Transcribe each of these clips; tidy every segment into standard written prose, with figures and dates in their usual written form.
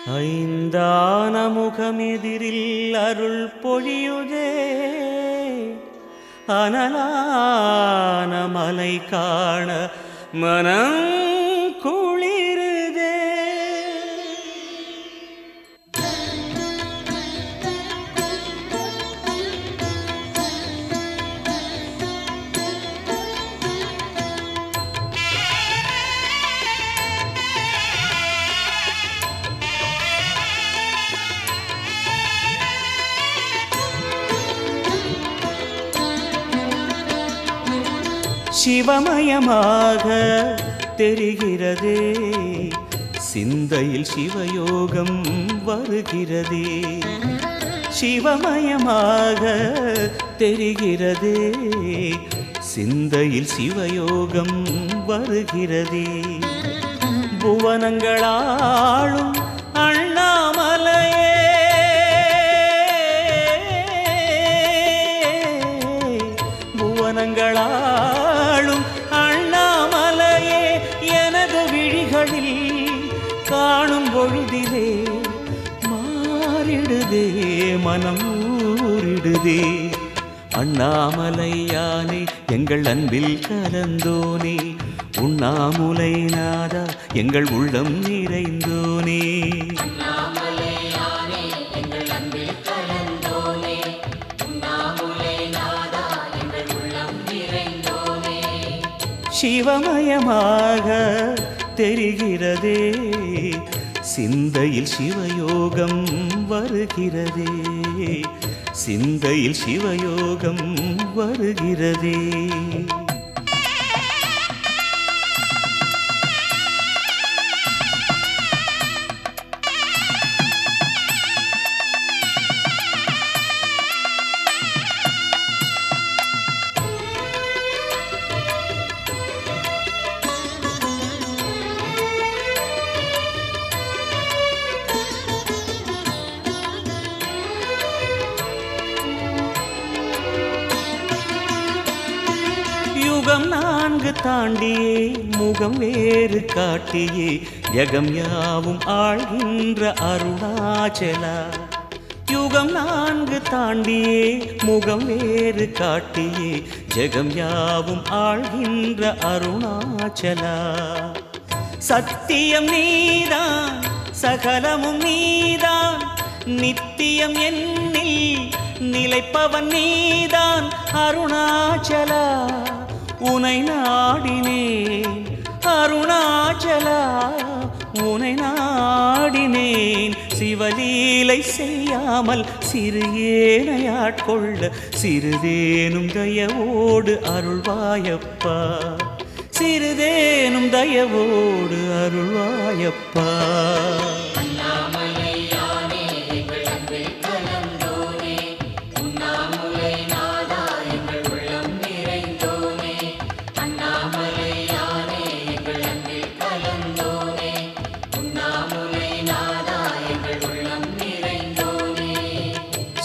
ஐந்தான முகமெதிரில் அருள் பொழியுதே, அனலான மலை காண மனம் குளிருதே. சிவமயமாக தெரிகிறதே, சிந்தையில் சிவயோகம் வருகிறதே. சிவமயமாக தெரிகிறதே, சிந்தையில் சிவயோகம் வருகிறதே. புவனங்களாளும் அண்ணாமலையே, புவனங்களாளும் அண்ணாமலையே, எனது விழிகளில் காணும் பொழுதிலே மாறிடுதே, மனம் ஊறிடுதே. அண்ணாமலையானே எங்கள் அன்பில் கலந்தோனே, உண்ணாமுலை நாதா எங்கள் உள்ளம் நிறைந்தோனே. சிவமயமாக தெரிகிறதே, சிந்தையில் சிவயோகம் வருகிறதே, சிந்தையில் சிவயோகம் வருகிறதே. யுகம் 4 தாண்டியே முகம் வேறு காட்டியே, ஜகம் யாவும் ஆழ்கின்ற அருணாச்சலா. யுகம் 4 தாண்டியே முகம் வேறு காட்டியே, ஜகம் யாவும் ஆழ்கின்ற அருணாச்சலா. சத்தியம் நீதான், சகலமும் நீதான், நித்தியம் என்னில் நிலைப்பவன் நீதான் அருணாச்சலா. உனை நாடினேன் அருணாச்சலா, உனை நாடினேன். சிவலீலை செய்யாமல் சிறு ஏனையாட்கொள்ள சிறிதேனும் தயவோடு அருள்வாயப்பா, சிறிதேனும் தயவோடு அருள்வாயப்பா.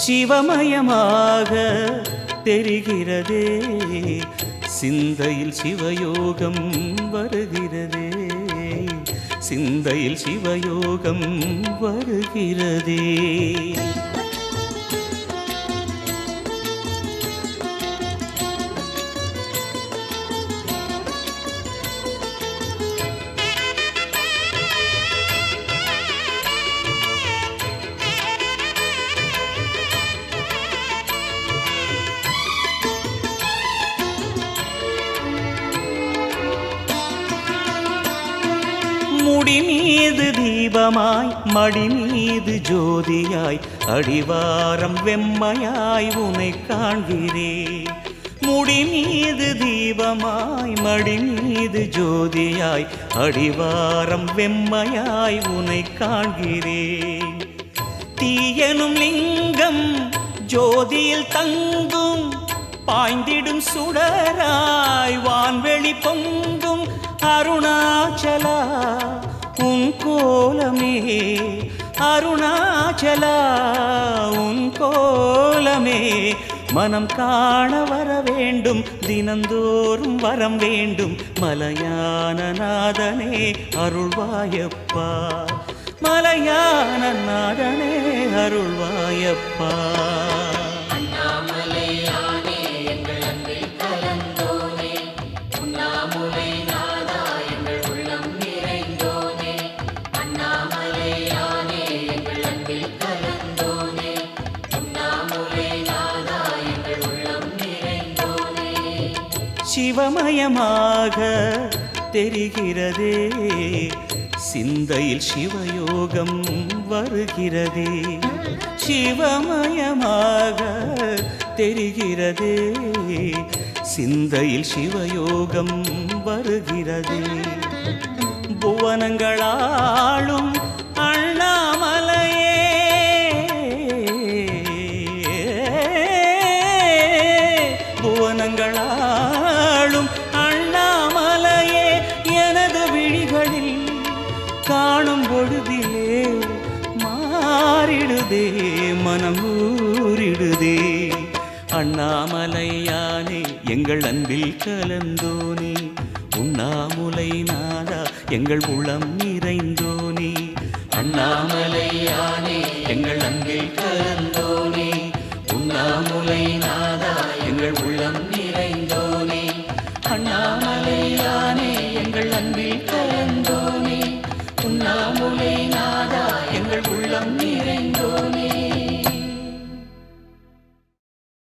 சிவமயமாக தெரிகிறதே, சிந்தையில் சிவயோகம் வருகிறதே, சிந்தையில் சிவயோகம் வருகிறதே. முடி மீது தீபமாய் மடி மீது ஜோதியாய், அடிவாரம் வெம்மையாய் உனை காண்கிறேன். முடி மீது தீபமாய் மடி மீது ஜோதியாய், அடிவாரம் வெம்மையாய் உனை காண்கிறேன். தீயனும் லிங்கம் ஜோதியில் தங்கும், பாய்ந்திடும் சுடராய் வான்வெளி பொங்கும் அருணாச்சலா. உன் கோலமே அருணாச்சலா, உன் கோலமே மனம் காண வர வேண்டும், தினந்தோறும் வரம் வேண்டும். மலையான நாதனே அருள்வாயப்பா, மலையான நாதனே அருள்வாயப்பா. அண்ணாமலையானே எங்கள் அன்பில் கலந்தோனே, உண்ணாமுலை நாதா எங்கள் உள்ளம் நிறைந்தோனே. அண்ணாமலையானே எங்கள் அன்பில் கலந்தோனே, உண்ணாமுலை நாதா எங்கள் உள்ளம் நிறைந்தோனே. சிவமயமாக தெரிகிறதே, சிந்தையில் சிவயோகம் வருகிறதே. சிவமயமாக தெரிகிறதே, சிந்தையில் சிவயோகம் வருகிறதே. புவனங்களாளும் அண்ணாமலையே, புவனங்களாளும் அண்ணாமலையே, எனது விழிகளில் காணும் பொழுதிலே மாறிடுதே மனம் ஊறிடுதே. அண்ணாமலையானே எங்கள் அன்பில் கலந்தோனே, உண்ணாமுலை நாதா எங்கள் உளம் நிறைந்தோனே. அண்ணாமலையானே எங்கள் அன்பில் கலந்தோனே, உண்ணாமுலை நாதா எங்கள்